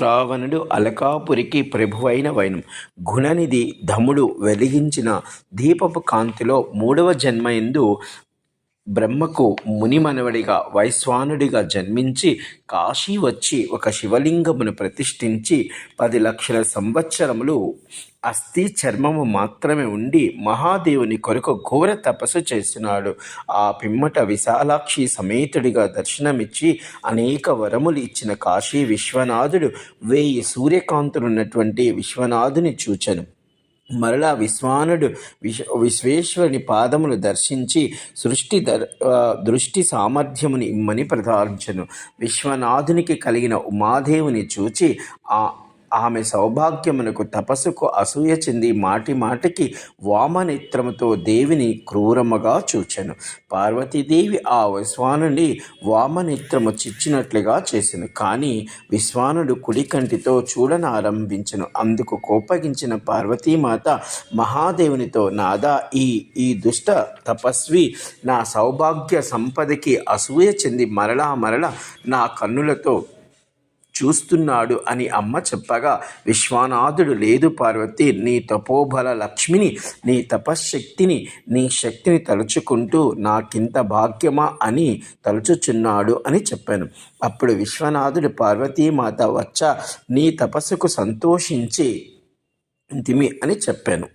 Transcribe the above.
శ్రావణుడు అలకాపురికి ప్రభువైన వైనం గుణనిధి ధముడు వెలిగించిన దీపపు కాంతిలో మూడవ జన్మయందు బ్రహ్మకు మునిమనవడిగా వైశ్వానుడిగా జన్మించి కాశీ వచ్చి ఒక శివలింగమును ప్రతిష్ఠించి 10,00,000 సంవత్సరములు అస్థి చర్మము మాత్రమే ఉండి మహాదేవుని కొరకు ఘోర తపస్సు చేస్తున్నాడు. ఆ పిమ్మట విశాలాక్షి సమేతుడిగా దర్శనమిచ్చి అనేక వరములు ఇచ్చిన కాశీ విశ్వనాథుడు 1000 సూర్యకాంతులున్నటువంటి విశ్వనాథుని చూచెను. మరలా విశ్వానుడు విశ్వేశ్వరుని పాదమును దర్శించి దృష్టి సామర్థ్యముని ఇమ్మని ప్రార్థించెను. విశ్వనాథునికి కలిగిన ఉమాదేవుని చూచి ఆమె సౌభాగ్యమునకు తపస్సుకు అసూయ చెంది మాటి మాటికి వామనేత్రముతో దేవిని క్రూరముగా చూచెను. పార్వతీదేవి ఆ విశ్వానుని వామనేత్రము చిచ్చినట్లుగా చేసెను. కానీ విశ్వానుడు కుడి కంటితో చూడనారంభించెను. అందుకు కోపగించిన పార్వతీమాత మహాదేవునితో, నాదా, ఈ దుష్ట తపస్వి నా సౌభాగ్య సంపదకి అసూయ చెంది మరలా నా కన్నులతో చూస్తున్నాడు అని అమ్మ చెప్పగా, విశ్వనాథుడు, లేదు పార్వతి, నీ తపోబల లక్ష్మిని, నీ తపశ్శక్తిని, నీ శక్తిని తలుచుకుంటూ నాకింత భాగ్యమా అని తలుచుచున్నాడు అని చెప్పాను. అప్పుడు విశ్వనాథుడు పార్వతీమాత వచ్చ నీ తపస్సుకు సంతోషించి ఇంతిమి అని చెప్పాను.